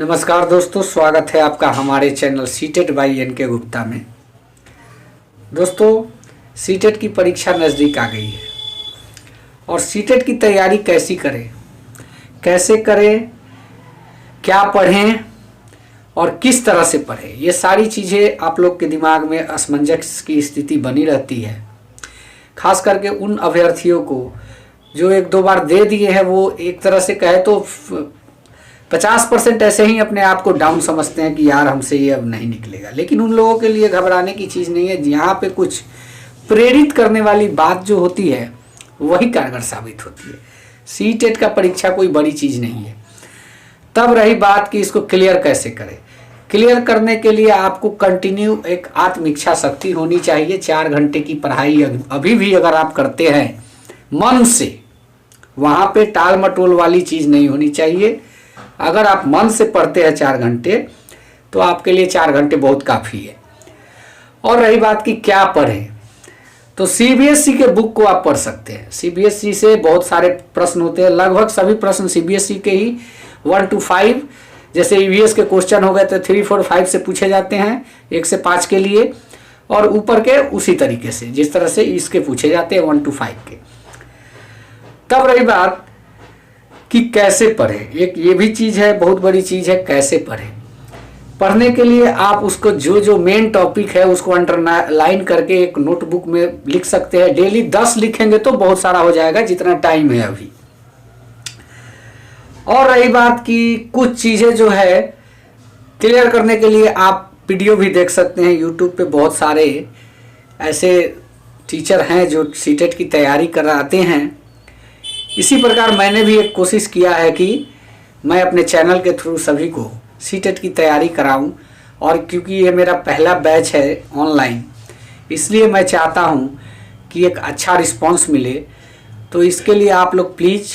नमस्कार दोस्तों, स्वागत है आपका हमारे channel CTET by NK. Gupta में। दोस्तों, सीटेट की परीक्षा नज़दीक आ गई है और सीटेट की तैयारी कैसे करें, क्या पढ़ें और किस तरह से पढ़ें, ये सारी चीज़ें आप लोग के दिमाग में असमंजस की स्थिति बनी रहती है। खास करके उन अभ्यर्थियों को जो एक दो बार दे दिए हैं, वो एक तरह से कहे तो 50% ऐसे ही अपने आप को डाउन समझते हैं कि यार हमसे ये अब नहीं निकलेगा। लेकिन उन लोगों के लिए घबराने की चीज़ नहीं है। यहाँ पे कुछ प्रेरित करने वाली बात जो होती है वही कारगर साबित होती है। सीटेट का परीक्षा कोई बड़ी चीज़ नहीं है। तब रही बात कि इसको क्लियर कैसे करें। क्लियर करने के लिए आपको कंटिन्यू एक आत्म इच्छा शक्ति होनी चाहिए। 4 घंटे की पढ़ाई अभी भी अगर आप करते हैं मन से, वहाँ पे टाल मटोल वाली चीज़ नहीं होनी चाहिए। अगर आप मन से पढ़ते हैं 4 घंटे, तो आपके लिए 4 घंटे बहुत काफ़ी है। और रही बात कि क्या पढ़ें, तो सीबीएसई के बुक को आप पढ़ सकते हैं। सीबीएसई से बहुत सारे प्रश्न होते हैं, लगभग सभी प्रश्न सीबीएसई के ही 1 to 5, जैसे ईवीएस के क्वेश्चन हो गए तो 3, 4, 5 से पूछे जाते हैं 1 से 5 के लिए, और ऊपर के उसी तरीके से जिस तरह से इसके पूछे जाते हैं 1 to 5 के। तब रही बात कि कैसे पढ़ें, एक ये भी चीज़ है, बहुत बड़ी चीज़ है कैसे पढ़ें। पढ़ने के लिए आप उसको जो मेन टॉपिक है उसको अंडरलाइन करके एक नोटबुक में लिख सकते हैं। डेली 10 लिखेंगे तो बहुत सारा हो जाएगा, जितना टाइम है अभी। और रही बात कि कुछ चीज़ें जो है क्लियर करने के लिए आप वीडियो भी देख सकते हैं। यूट्यूब पे बहुत सारे ऐसे टीचर हैं जो सीटेट की तैयारी कराते हैं। इसी प्रकार मैंने भी एक कोशिश किया है कि मैं अपने चैनल के थ्रू सभी को सीटेट की तैयारी कराऊं, और क्योंकि ये मेरा पहला बैच है ऑनलाइन, इसलिए मैं चाहता हूं कि एक अच्छा रिस्पांस मिले। तो इसके लिए आप लोग प्लीज़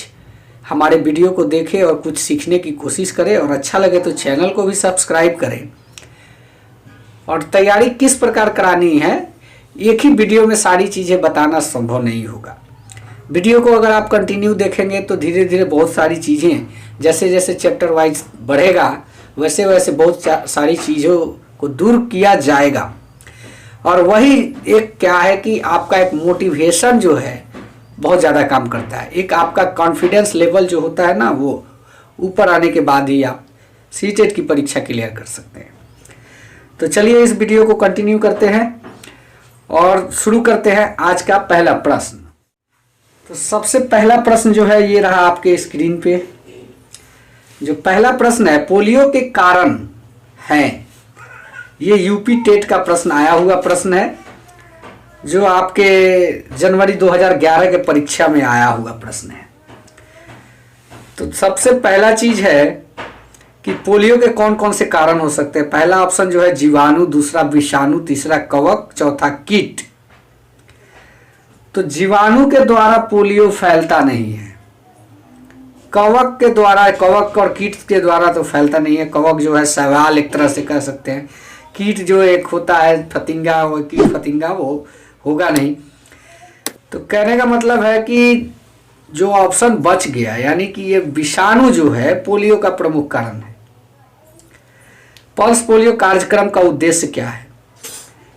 हमारे वीडियो को देखें और कुछ सीखने की कोशिश करें, और अच्छा लगे तो चैनल को भी सब्सक्राइब करें। और तैयारी किस प्रकार करानी है, एक ही वीडियो में सारी चीज़ें बताना संभव नहीं होगा। वीडियो को अगर आप कंटिन्यू देखेंगे तो धीरे धीरे बहुत सारी चीज़ें, जैसे जैसे चैप्टर वाइज बढ़ेगा वैसे वैसे बहुत सारी चीज़ों को दूर किया जाएगा। और वही एक क्या है कि आपका एक मोटिवेशन जो है बहुत ज़्यादा काम करता है। एक आपका कॉन्फिडेंस लेवल जो होता है ना, वो ऊपर आने के बाद ही आप सीटेट की परीक्षा क्लियर कर सकते हैं। तो चलिए इस वीडियो को कंटिन्यू करते हैं और शुरू करते हैं आज का पहला प्रश्न। तो सबसे पहला प्रश्न जो है ये रहा आपके स्क्रीन पे। जो पहला प्रश्न है, पोलियो के कारण हैं। ये यूपी टेट का प्रश्न आया हुआ प्रश्न है, जो आपके जनवरी 2011 के परीक्षा में आया हुआ प्रश्न है। तो सबसे पहला चीज है कि पोलियो के कौन कौन से कारण हो सकते हैं। पहला ऑप्शन जो है जीवाणु, दूसरा विषाणु, तीसरा कवक, चौथा कीट। तो जीवाणु के द्वारा पोलियो फैलता नहीं है। कवक के द्वारा, कवक और कीट के द्वारा तो फैलता नहीं है। कवक जो है सवाल एक तरह से कह सकते हैं। कीट जो एक होता है फतिंगा, वो कीट फतिंगा वो होगा नहीं। तो कहने का मतलब है कि जो ऑप्शन बच गया, यानी कि ये विषाणु जो है पोलियो का प्रमुख कारण है। पल्स पोलियो कार्यक्रम का उद्देश्य क्या है,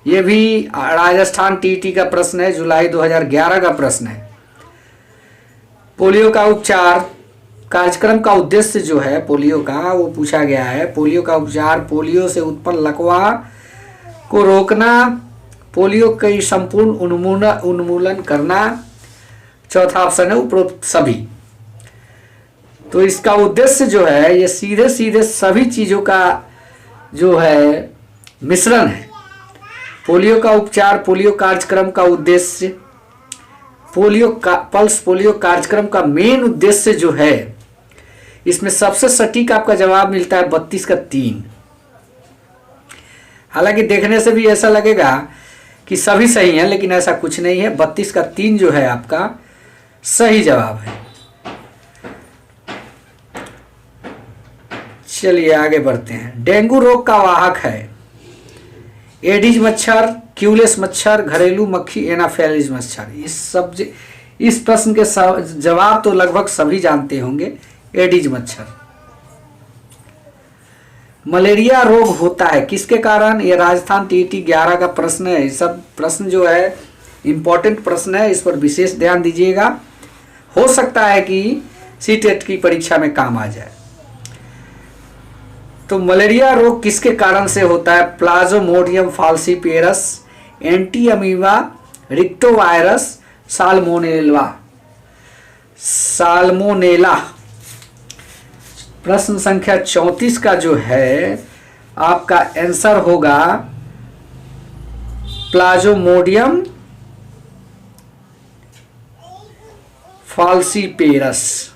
ये भी राजस्थान टीटी का प्रश्न है, जुलाई 2011 का प्रश्न है। पोलियो का उपचार कार्यक्रम का उद्देश्य जो है पोलियो का, वो पूछा गया है। पोलियो का उपचार, पोलियो से उत्पन्न लकवा को रोकना, पोलियो के संपूर्ण उन्मूलन करना। चौथा ऑप्शन है उपरोक्त सभी। तो इसका उद्देश्य जो है ये सीधे सीधे सभी चीज़ों का जो है मिश्रण है। पोलियो का उपचार, पोलियो कार्यक्रम का उद्देश्य, पल्स पोलियो कार्यक्रम का मेन उद्देश्य जो है, इसमें सबसे सटीक आपका जवाब मिलता है 32 का 3। हालांकि देखने से भी ऐसा लगेगा कि सभी सही हैं, लेकिन ऐसा कुछ नहीं है। 32 का 3 जो है आपका सही जवाब है। चलिए आगे बढ़ते हैं। डेंगू रोग का वाहक है एडिज मच्छर, क्यूलेस मच्छर, घरेलू मक्खी, एनाफेलिज मच्छर। इस प्रश्न के जवाब तो लगभग सभी जानते होंगे, एडिज मच्छर। मलेरिया रोग होता है किसके कारण? ये राजस्थान टीईटी 11 का प्रश्न है। ये सब प्रश्न जो है इम्पोर्टेंट प्रश्न है, इस पर विशेष ध्यान दीजिएगा। हो सकता है कि सीटेट की परीक्षा में काम आ जाए। तो मलेरिया रोग किसके कारण से होता है? प्लाज्मोडियम फाल्सीपेरस, एंटी अमीबा, रिक्टोवायरस, साल्मोनेला। प्रश्न संख्या 34 का जो है आपका आंसर होगा प्लाज्मोडियम फाल्सीपेरस।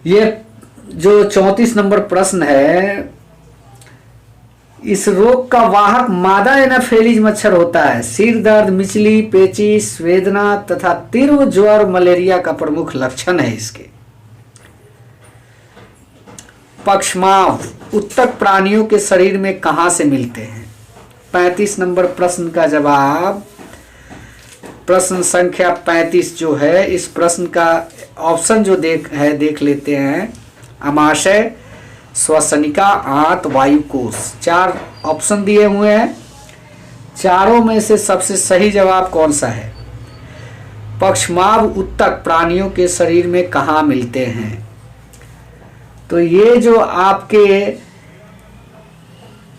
ये जो 34 नंबर प्रश्न है, इस रोग का वाहक मादा एनाफेलिज मच्छर होता है। सिर दर्द, मिचली, पेचिश, वेदना तथा तीव्र ज्वर मलेरिया का प्रमुख लक्षण है इसके। पक्षमाव उत्तक प्राणियों के शरीर में कहां से मिलते हैं? 35 नंबर प्रश्न का जवाब, प्रश्न संख्या 35 जो है, इस प्रश्न का ऑप्शन जो देख लेते हैं। अमाशय, श्वसनिका, आंत, वायुकोश। 4 ऑप्शन दिए हुए हैं। चारों में से सबसे सही जवाब कौन सा है? पक्षमाव उत्तक प्राणियों के शरीर में कहां मिलते हैं? तो ये जो आपके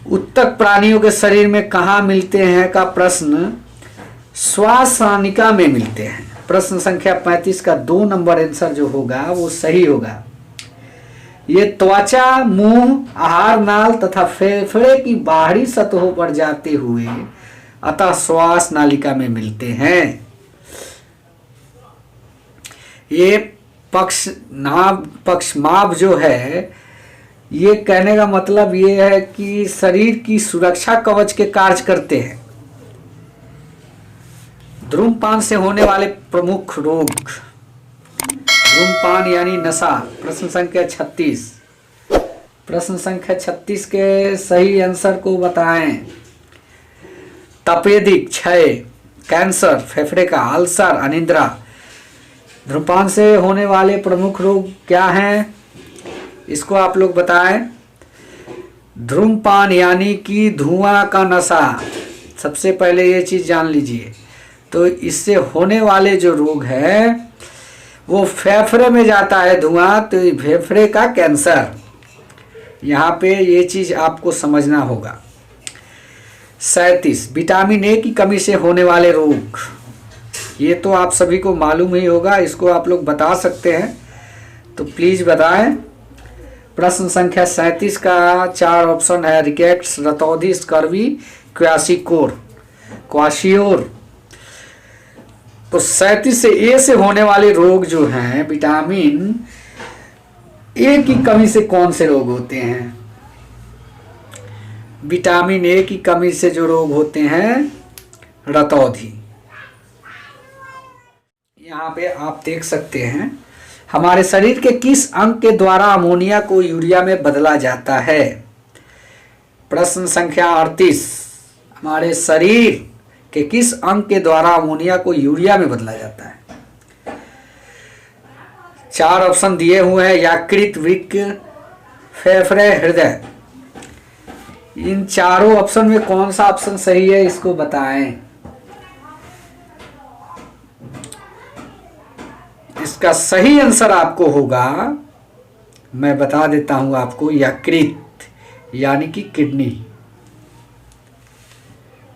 उत्तक प्राणियों के शरीर में कहां मिलते हैं का प्रश्न श्वासनिका में मिलते हैं। प्रश्न संख्या 35 का 2 नंबर आंसर जो होगा वो सही होगा। ये त्वचा, मुंह, आहार नाल तथा फेफड़े की बाहरी सतहों पर जाते हुए अतः श्वास नालिका में मिलते हैं। ये पक्षमाव जो है, ये कहने का मतलब ये है कि शरीर की सुरक्षा कवच के कार्य करते हैं। धूम्रपान से होने वाले प्रमुख रोग। धूम्रपान यानी नशा। प्रश्न संख्या 36। प्रश्न संख्या 36 के सही आंसर को बताएं। तपेदिक, क्षय, कैंसर, फेफड़े का अल्सर, अनिद्रा। धूम्रपान से होने वाले प्रमुख रोग क्या हैं, इसको आप लोग बताएं। धूम्रपान यानी कि धुआं का नशा, सबसे पहले ये चीज जान लीजिए। तो इससे होने वाले जो रोग है वो फेफड़े में जाता है धुआं, तो फेफड़े का कैंसर। यहाँ पे ये चीज आपको समझना होगा। 37 विटामिन ए की कमी से होने वाले रोग। ये तो आप सभी को मालूम ही होगा, इसको आप लोग बता सकते हैं तो प्लीज बताएं। प्रश्न संख्या 37 का 4 ऑप्शन है। रिकेट्स, रतौंधी, स्कर्वी, क्वाशियोर। तो 37 से ए से होने वाले रोग जो हैं, विटामिन ए की कमी से कौन से रोग होते हैं? विटामिन ए की कमी से जो रोग होते हैं, रतौंधी। यहाँ पे आप देख सकते हैं, हमारे शरीर के किस अंग के द्वारा अमोनिया को यूरिया में बदला जाता है? प्रश्न संख्या 38 हमारे शरीर के किस अंग के द्वारा अमोनिया को यूरिया में बदला जाता है? 4 ऑप्शन दिए हुए हैं। यकृत, वृक्क, फेफड़े, हृदय। इन चारों ऑप्शन में कौन सा ऑप्शन सही है, इसको बताएं। इसका सही आंसर आपको होगा, मैं बता देता हूं आपको, यकृत यानी कि किडनी।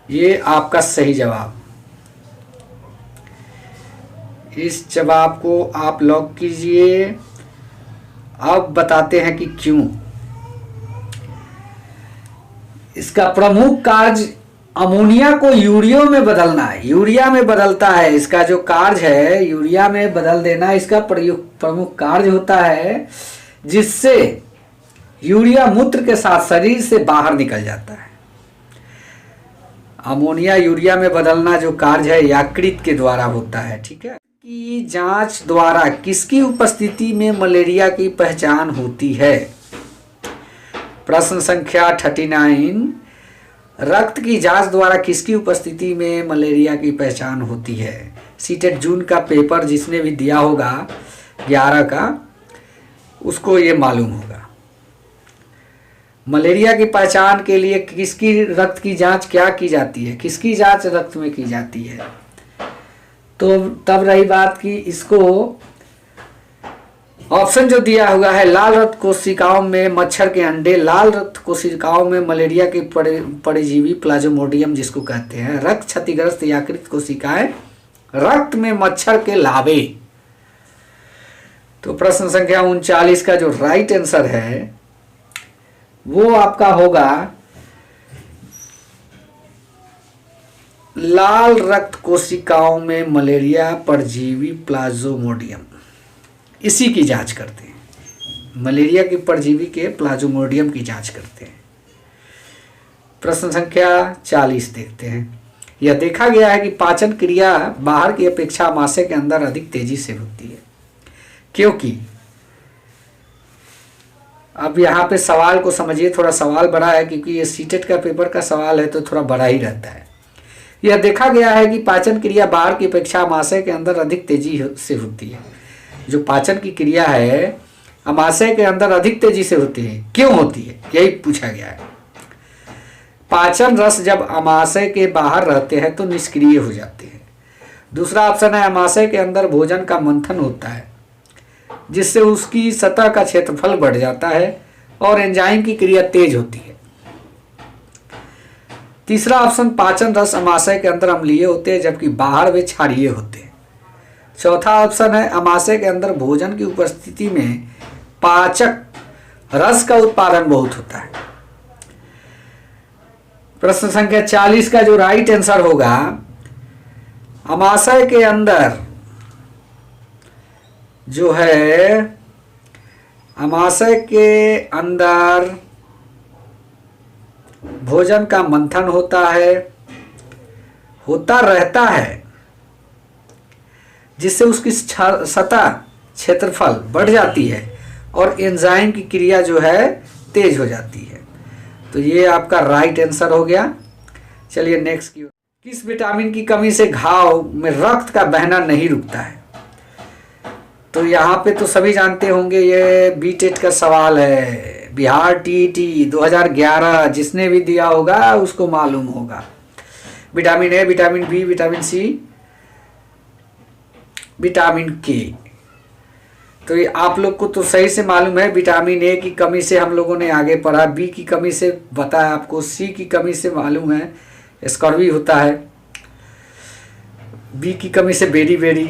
ये आपका सही जवाब। इस जवाब को आप लॉक कीजिए। अब बताते हैं कि क्यों। इसका प्रमुख कार्य अमोनिया को यूरिया में बदलना है। यूरिया में बदलता है, इसका जो कार्य है यूरिया में बदल देना, इसका प्रमुख कार्य होता है, जिससे यूरिया मूत्र के साथ शरीर से बाहर निकल जाता है। अमोनिया यूरिया में बदलना जो कार्य है यकृत के द्वारा होता है। ठीक है। की जांच द्वारा किसकी उपस्थिति में मलेरिया की पहचान होती है? प्रश्न संख्या 39 रक्त की जांच द्वारा किसकी उपस्थिति में मलेरिया की पहचान होती है? सीटेट जून का पेपर जिसने भी दिया होगा 11 का, उसको ये मालूम होगा। मलेरिया की पहचान के लिए किसकी रक्त की जांच क्या की जाती है, किसकी जांच रक्त में की जाती है? तो तब रही बात कि इसको ऑप्शन जो दिया हुआ है, लाल रक्त कोशिकाओं में मच्छर के अंडे, लाल रक्त कोशिकाओं में मलेरिया के परजीवी प्लाज्मोडियम जिसको कहते हैं, रक्त क्षतिग्रस्त यकृत कोशिकाएं, रक्त में मच्छर के लावे। तो प्रश्न संख्या 39 का जो राइट आंसर है वो आपका होगा लाल रक्त कोशिकाओं में मलेरिया परजीवी प्लाज्मोडियम, इसी की जांच करते हैं। मलेरिया की परजीवी के प्लाज्मोडियम की जांच करते हैं। प्रश्न संख्या 40 देखते हैं। यह देखा गया है कि पाचन क्रिया बाहर की अपेक्षा आमाशय के अंदर अधिक तेजी से होती है, क्योंकि अब यहाँ पे सवाल को समझिए, थोड़ा सवाल बड़ा है क्योंकि ये सीटेट का पेपर का सवाल है तो थोड़ा बड़ा ही रहता है। यह देखा गया है कि पाचन क्रिया बाहर की अपेक्षा आमाशय के अंदर अधिक तेजी से होती है। जो पाचन की क्रिया है आमाशय के अंदर अधिक तेजी से होती है, क्यों होती है, यही पूछा गया है। पाचन रस जब आमाशय के बाहर रहते हैं तो निष्क्रिय हो जाते हैं। दूसरा ऑप्शन है आमाशय के अंदर भोजन का मंथन होता है जिससे उसकी सतह का क्षेत्रफल बढ़ जाता है और एंजाइम की क्रिया तेज होती है। तीसरा ऑप्शन पाचन रस आमाशय के अंदर अम्लीय होते हैं जबकि बाहर वे क्षारीय होते हैं। चौथा ऑप्शन है आमाशय के अंदर भोजन की उपस्थिति में पाचक रस का उत्पादन बहुत होता है। प्रश्न संख्या 40 का जो राइट आंसर होगा, आमाशय के अंदर जो है आमाशय के अंदर भोजन का मंथन होता है, होता रहता है, जिससे उसकी सतह क्षेत्रफल बढ़ जाती है और एंजाइम की क्रिया जो है तेज हो जाती है। तो ये आपका राइट आंसर हो गया। चलिए नेक्स्ट की। किस विटामिन की कमी से घाव में रक्त का बहना नहीं रुकता है? तो यहाँ पे तो सभी जानते होंगे, ये बीटेट का सवाल है, बिहार टीईटी 2011 जिसने भी दिया होगा उसको मालूम होगा। Vitamin A, vitamin B, vitamin C, vitamin K. तो ये आप लोग को तो सही से मालूम है, विटामिन ए की कमी से हम लोगों ने आगे पढ़ा, बी की कमी से बताया आपको, सी की कमी से मालूम है स्कर्वी होता है, बी की कमी से बेरी बेरी।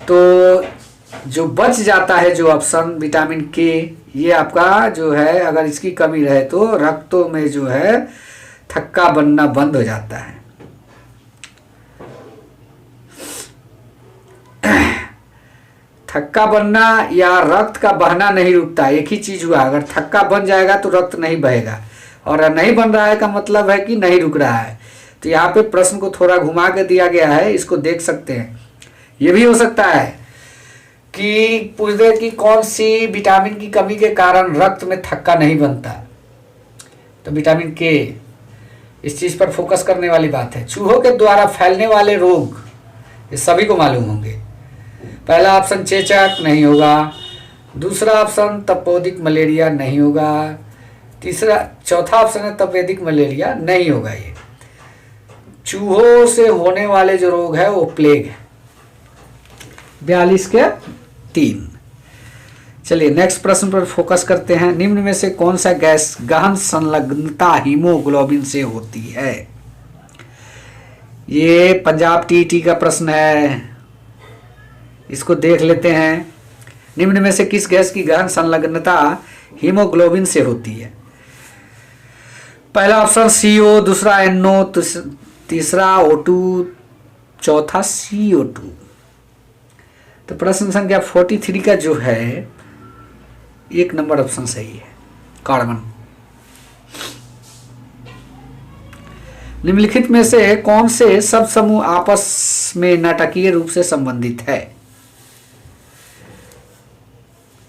तो जो बच जाता है जो ऑप्शन विटामिन के, ये आपका जो है अगर इसकी कमी रहे तो रक्तों में जो है थक्का बनना बंद हो जाता है। थक्का बनना या रक्त का बहना नहीं रुकता, एक ही चीज हुआ। अगर थक्का बन जाएगा तो रक्त नहीं बहेगा, और नहीं बन रहा है का मतलब है कि नहीं रुक रहा है। तो यहाँ पे प्रश्न को थोड़ा घुमा के दिया गया है, इसको देख सकते हैं। ये भी हो सकता है कि पूछ दे कि कौन सी विटामिन की कमी के कारण रक्त में थक्का नहीं बनता, तो विटामिन के, इस चीज पर फोकस करने वाली बात है। चूहों के द्वारा फैलने वाले रोग ये सभी को मालूम होंगे। पहला ऑप्शन चेचक नहीं होगा, दूसरा ऑप्शन तपेदिक मलेरिया नहीं होगा, चौथा ऑप्शन है तपेदिक मलेरिया नहीं होगा। ये चूहों से होने वाले जो रोग है वो प्लेग है। 42 के 3। चलिए नेक्स्ट प्रश्न पर फोकस करते हैं। निम्न में से कौन सा गैस गहन संलग्नता हीमोग्लोबिन से होती है? ये पंजाब टीईटी का प्रश्न है, इसको देख लेते हैं। निम्न में से किस गैस की गहन संलग्नता हीमोग्लोबिन से होती है? पहला ऑप्शन CO, दूसरा NO, तीसरा O2, चौथा CO2। तो प्रश्न संख्या 43 का जो है 1 नंबर ऑप्शन सही है, कार्बन। निम्नलिखित में से कौन से सब समूह आपस में नाटकीय रूप से संबंधित है?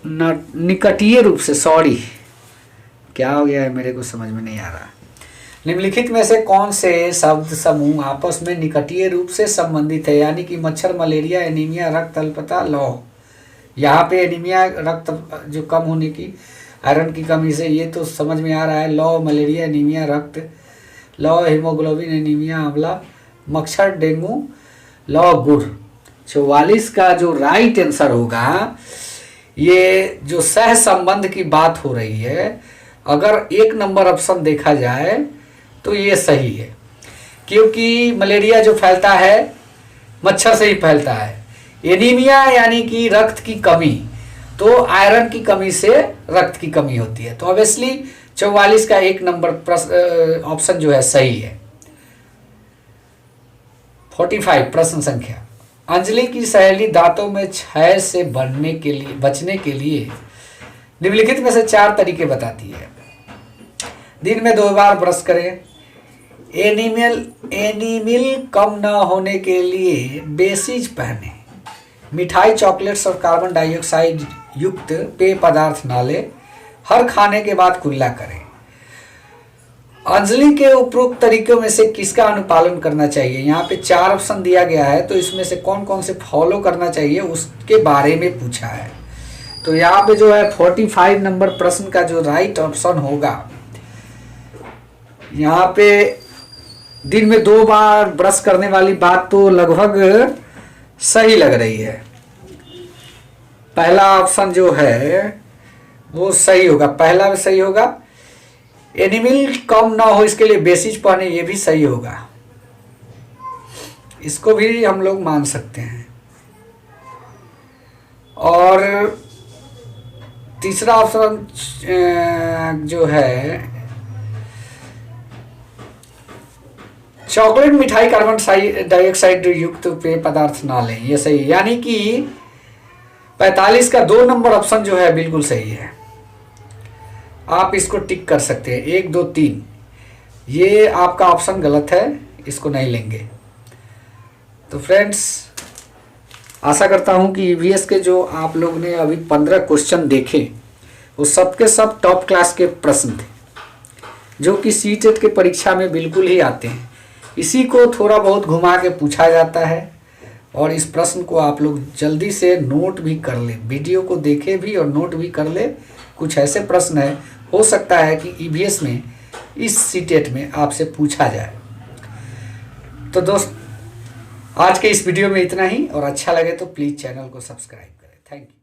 निकटीय रूप से, सॉरी क्या हो गया है मेरे को समझ में नहीं आ रहा। निम्नलिखित में से कौन से शब्द समूह आपस में निकटीय रूप से संबंधित है? यानी कि मच्छर, मलेरिया, एनीमिया, रक्त अल्पता, लौह, यहाँ पे एनीमिया रक्त जो कम होने की, आयरन की कमी से, ये तो समझ में आ रहा है। लौ मलेरिया एनीमिया रक्त, लौ हीमोग्लोबिन एनीमिया आंवला, मच्छर डेंगू, लौ गुड़। 44 का जो राइट आंसर होगा, ये जो सह संबंध की बात हो रही है, अगर 1 नंबर ऑप्शन देखा जाए तो ये सही है, क्योंकि मलेरिया जो फैलता है मच्छर से ही फैलता है। एनीमिया यानी कि रक्त की कमी, तो आयरन की कमी से रक्त की कमी होती है। तो ऑब्वियसली 44 का 1 नंबर ऑप्शन जो है सही है। 45 प्रश्न संख्या, अंजलि की सहेली दांतों में क्षय से बचने के लिए निम्नलिखित में से 4 तरीके बताती है। दिन में 2 बार ब्रश करें, एनीमिल कम न होने के लिए बेसिज पहने, मिठाई चॉकलेट्स और कार्बन डाइऑक्साइड युक्त पेय पदार्थ ना ले, हर खाने के बाद कुल्ला करें। अंजलि के उपरोक्त तरीकों में से किसका अनुपालन करना चाहिए? यहाँ पे 4 ऑप्शन दिया गया है, तो इसमें से कौन कौन से फॉलो करना चाहिए उसके बारे में पूछा है। तो यहाँ पे जो है 45 नंबर प्रश्न का जो राइट ऑप्शन होगा, यहाँ पे दिन में 2 बार ब्रश करने वाली बात तो लगभग सही लग रही है। पहला ऑप्शन जो है वो सही होगा, पहला भी सही होगा। एनिमल कम ना हो इसके लिए बेसिज पहने, ये भी सही होगा, इसको भी हम लोग मान सकते हैं। और तीसरा ऑप्शन जो है चॉकलेट मिठाई कार्बन डाइऑक्साइड युक्त पेय पदार्थ ना लें, ये सही है। यानी कि 45 का 2 नंबर ऑप्शन जो है बिल्कुल सही है, आप इसको टिक कर सकते हैं। 1 2 3 ये आपका ऑप्शन गलत है, इसको नहीं लेंगे। तो फ्रेंड्स, आशा करता हूं कि ईवीएस के जो आप लोग ने अभी 15 क्वेश्चन देखे वो सबके सब टॉप क्लास के प्रश्न थे, जो कि सीटेट के परीक्षा में बिल्कुल ही आते हैं। इसी को थोड़ा बहुत घुमा के पूछा जाता है, और इस प्रश्न को आप लोग जल्दी से नोट भी कर ले, वीडियो को देखे भी और नोट भी कर ले। कुछ ऐसे प्रश्न है, हो सकता है कि ईवीएस में इस सीटेट में आपसे पूछा जाए। तो दोस्त, आज के इस वीडियो में इतना ही, और अच्छा लगे तो प्लीज़ चैनल को सब्सक्राइब करें। Thank you.